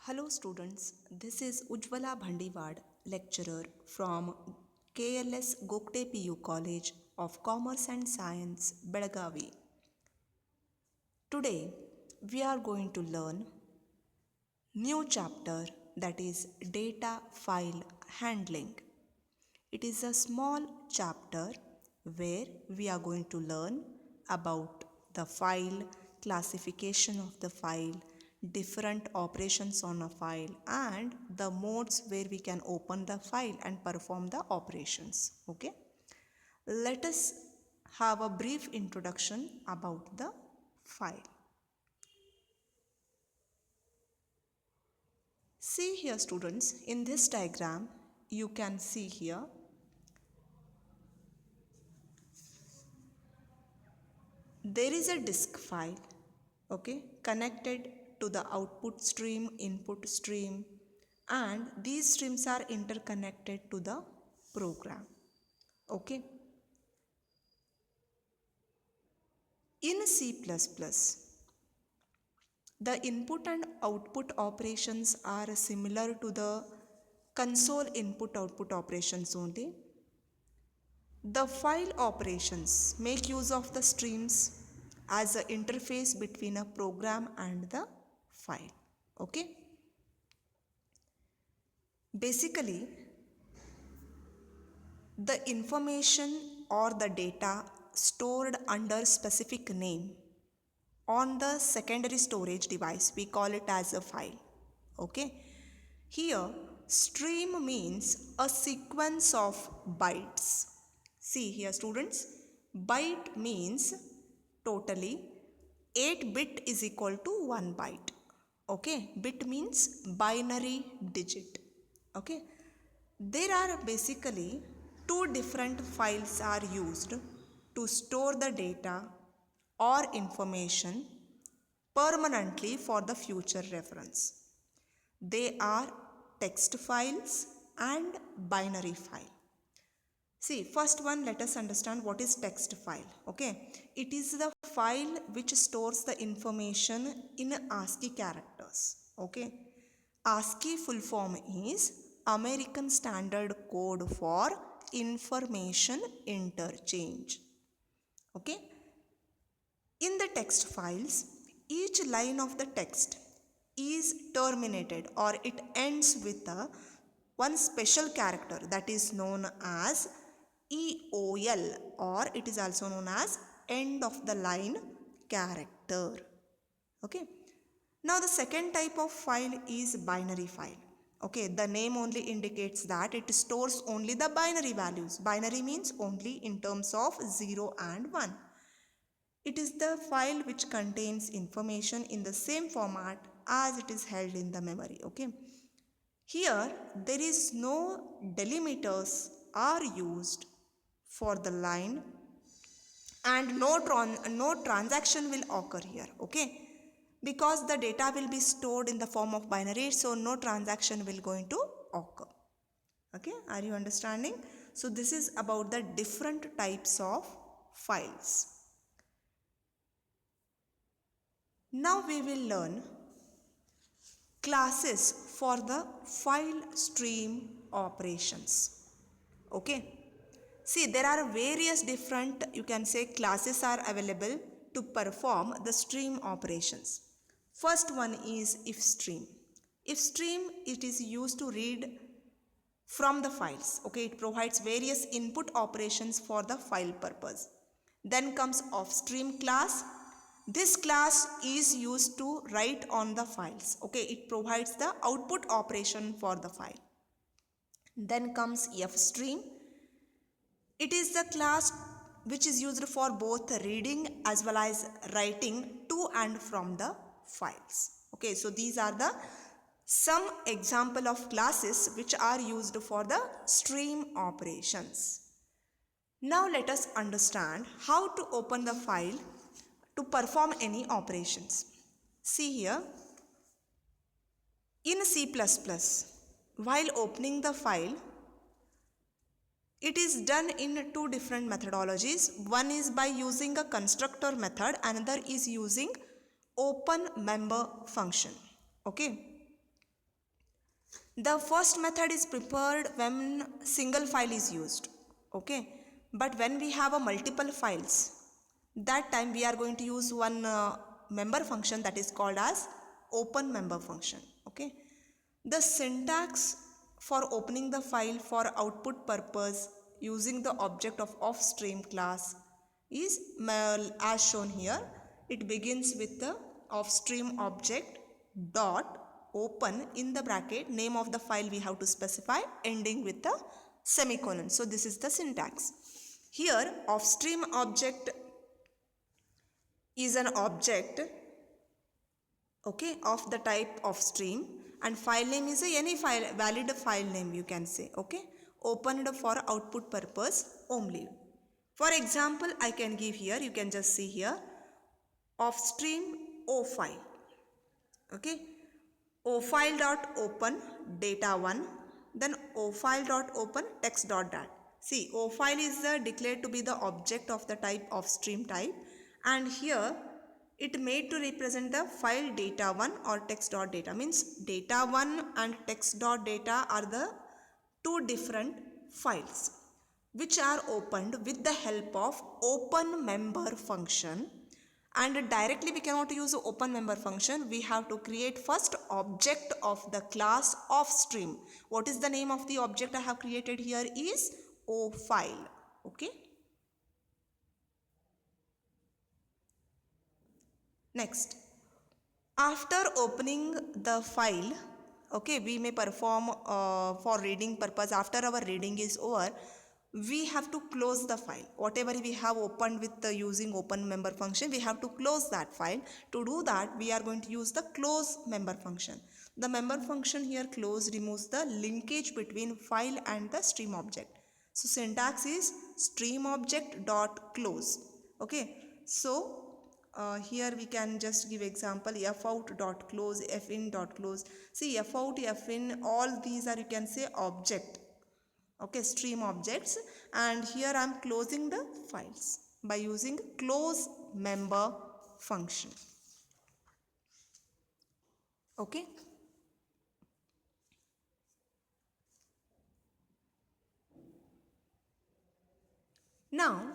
Hello students, this is Ujjwala Bhandiwad, lecturer from KLS Gokte PU College of Commerce and Science, Belagavi. Today we are going to learn new chapter, that is data file handling. It is a small chapter where we are going to learn about the file, classification of the file, different operations on a file, and the modes where we can open the file and perform the operations. Okay, let us have a brief introduction about the file. See here students, in this diagram you can see here there is a disk file, okay, connected to the output stream, input stream, and these streams are interconnected to the program. Okay, in C++, the input and output operations are similar to the console input output operations only. The file operations make use of the streams as an interface between a program and the file. Okay, basically the information or the data stored under specific name on the secondary storage device, we call it as a file. Okay, here stream means a sequence of bytes. See here students, byte means totally 8 bit is equal to 1 byte. Okay, bit means binary digit. Okay, there are basically two different files are used to store the data or information permanently for the future reference. They are text files and binary file. See, first one, let us understand what is text file. Okay, it is the file which stores the information in ASCII characters. Okay, ASCII full form is American Standard Code for Information Interchange. Okay, in the text files, each line of the text is terminated or it ends with one special character that is known as EOL, or it is also known as end of the line character. Okay, now the second type of file is binary file. Okay, the name only indicates that it stores only the binary values. Binary means only in terms of 0 and 1. It is the file which contains information in the same format as it is held in the memory. Okay, here there is no delimiters are used for the line and no transaction will occur here. Okay, because the data will be stored in the form of binary, so no transaction will going to occur. Okay, are you understanding? So this is about the different types of files. Now we will learn classes for the file stream operations. Okay, see, there are various different, you can say, classes are available to perform the stream operations. First one is if stream. If stream, it is used to read from the files. Okay, it provides various input operations for the file purpose. Then comes offstream class. This class is used to write on the files. Okay, it provides the output operation for the file. Then comes fstream. It is the class which is used for both reading as well as writing to and from the files. Okay, so these are the some example of classes which are used for the stream operations. Now let us understand how to open the file to perform any operations. See here, in C++, while opening the file, it is done in two different methodologies. One is by using a constructor method, another is using open member function. Okay, The first method is prepared when single file is used, okay? But when we have a multiple files, that time we are going to use one member function that is called as open member function, okay? The syntax for opening the file for output purpose using the object of offstream class is as shown here. It begins with the offstream object dot open in the bracket name of the file we have to specify ending with the semicolon. So this is the syntax. Here offstream object is an object, okay, of the type of stream, and file name is any file, valid file name you can say, okay, opened for output purpose only. For example, I can give here, you can just see here, offstream o file, okay, o file dot open data 1, then o file dot open text dot dat. See, o file is declared to be the object of the type of stream type, and here it made to represent the file data1 or text.data, means data1 and text.data are the two different files which are opened with the help of open member function. And directly we cannot use the open member function. We have to create first object of the class of stream. What is the name of the object I have created here is o file, okay. Next, after opening the file, okay, we may perform for reading purpose. After our reading is over, we have to close the file. Whatever we have opened with the using open member function, we have to close that file. To do that, we are going to use the close member function. The member function here close removes the linkage between file and the stream object. So syntax is stream object dot close, okay. So here we can just give example fout dot close, fin dot close. See, fout, fin, all these are, you can say, object, okay, stream objects, and here I am closing the files by using close member function, okay. Now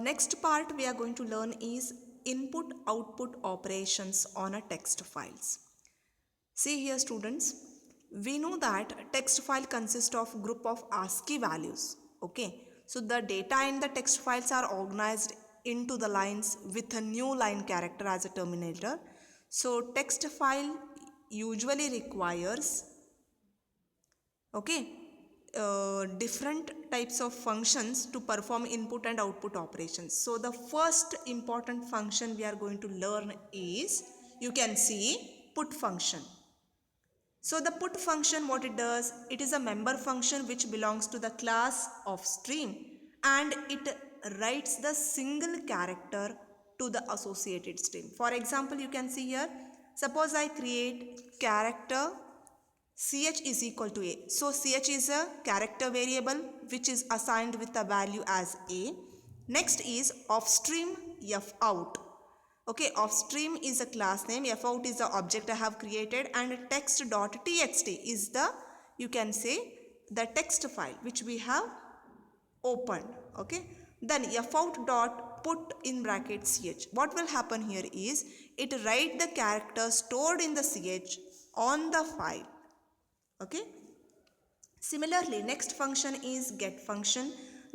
next part we are going to learn is input output operations on a text files. See here students, we know that text file consists of group of ASCII values, okay. So the data in the text files are organized into the lines with a new line character as a terminator. So text file usually requires, okay, different types of functions to perform input and output operations. So the first important function we are going to learn is, you can see, put function. So the put function, what it does, it is a member function which belongs to the class of stream, and it writes the single character to the associated stream. For example, you can see here, suppose I create character ch is equal to a. So ch is a character variable which is assigned with a value as a. Next is offstream fout. Okay, offstream is a class name, fout is the object I have created, and text.txt is the, you can say, the text file which we have opened, okay. Then fout dot put in bracket ch. What will happen here is, it write the character stored in the ch on the file, okay. Similarly, next function is get function.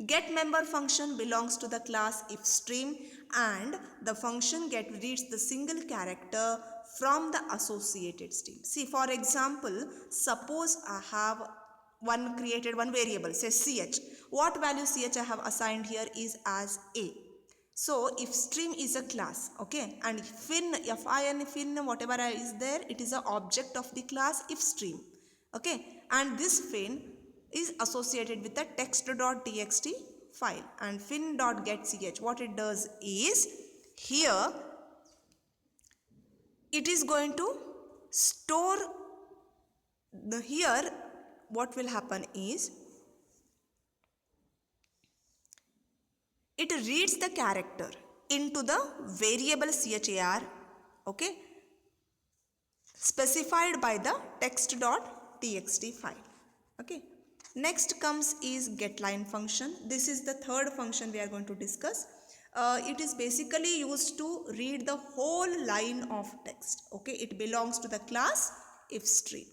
Get member function belongs to the class if stream, and the function get reads the single character from the associated stream. See, for example, suppose I have created one variable, say ch. What value ch I have assigned here is as a. So if stream is a class, okay, and fin, fin, whatever is there, it is an object of the class if stream, okay, and this fin is associated with the text.txt file, and fin.getch, what it does is, here it is going to store the, here what will happen is, it reads the character into the variable char, okay, specified by the text.txt txt file. Okay. Next comes is getLine function. This is the third function we are going to discuss. It is basically used to read the whole line of text. Okay, it belongs to the class if stream.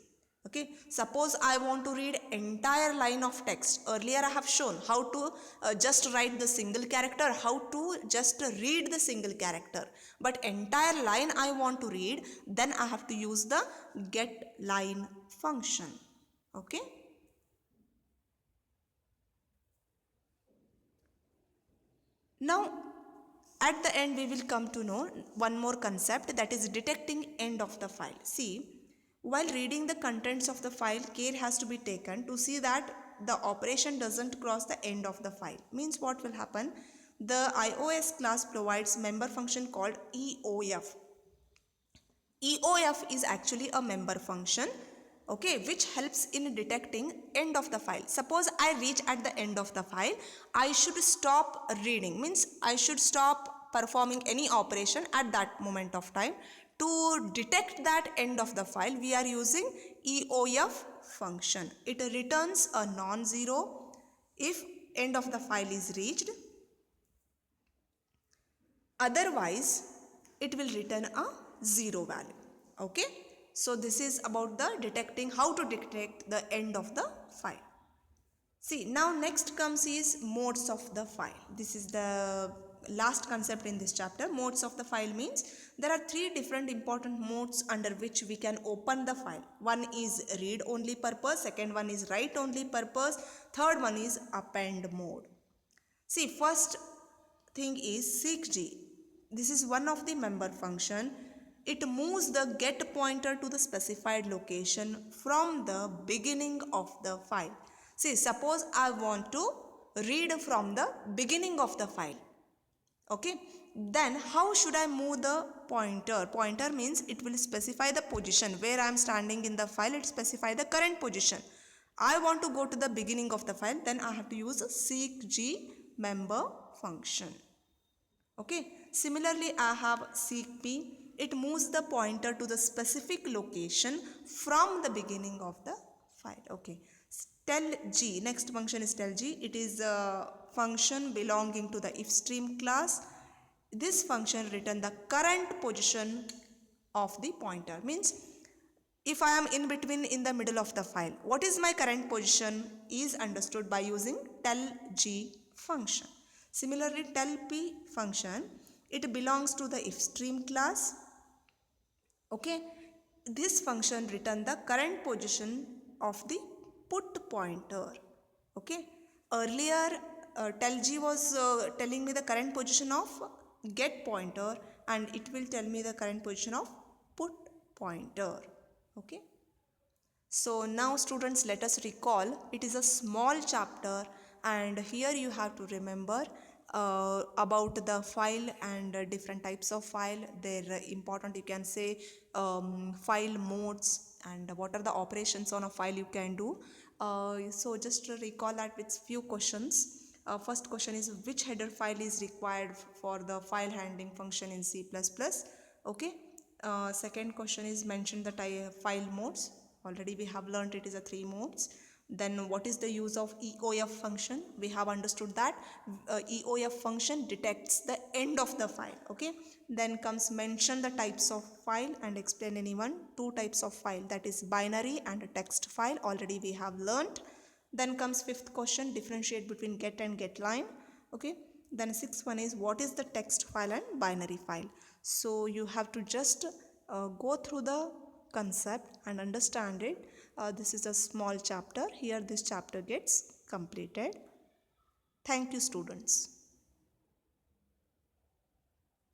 Okay, suppose I want to read entire line of text. Earlier I have shown how to just write the single character, how to just read the single character. But entire line I want to read, then I have to use the getLine function. Okay. Now, at the end, we will come to know one more concept, that is detecting end of the file. See, while reading the contents of the file, care has to be taken to see that the operation doesn't cross the end of the file. Means what will happen? The iOS class provides member function called EOF. EOF is actually a member function, okay, which helps in detecting end of the file. Suppose I reach at the end of the file, I should stop reading, means I should stop performing any operation at that moment of time. To detect that end of the file, we are using EOF function. It returns a non-zero if end of the file is reached. Otherwise, it will return a zero value. Okay. So this is about the detecting, how to detect the end of the file. See, now next comes is modes of the file. This is the last concept in this chapter. Modes of the file means there are three different important modes under which we can open the file. One is read only purpose, second one is write only purpose, third one is append mode. See, first thing is seekg. This is one of the member function. It moves the get pointer to the specified location from the beginning of the file. See, suppose I want to read from the beginning of the file. Okay, then how should I move the pointer? Pointer means it will specify the position where I am standing in the file. It specify the current position. I want to go to the beginning of the file, then I have to use a seekg member function. Okay, similarly I have seekp. It moves the pointer to the specific location from the beginning of the file. Okay, telg, next function is telg. It is a function belonging to the ifstream class. This function return the current position of the pointer. Means if I am in between, in the middle of the file, what is my current position is understood by using telg function. Similarly, telp function, it belongs to the ifstream class. Okay, this function return the current position of the put pointer. Okay, earlier telg was telling me the current position of get pointer, and it will tell me the current position of put pointer. Okay. So now students, let us recall, it is a small chapter and here you have to remember about the file and different types of file. They're important, you can say file modes and what are the operations on a file you can do. So just to recall that with few questions. First question is, which header file is required for the file handling function in C++? Okay. Second question is, mention the file modes. Already we have learned it is a 3 modes. Then what is the use of EOF function? We have understood that EOF function detects the end of the file. Okay. Then comes mention the types of file and explain any one. 2 types of file, that is binary and text file. Already we have learned. Then comes fifth question, differentiate between get and getLine. Okay. Then sixth one is, what is the text file and binary file? So you have to just go through the concept and understand it. This is a small chapter. Here this chapter gets completed. Thank you, students.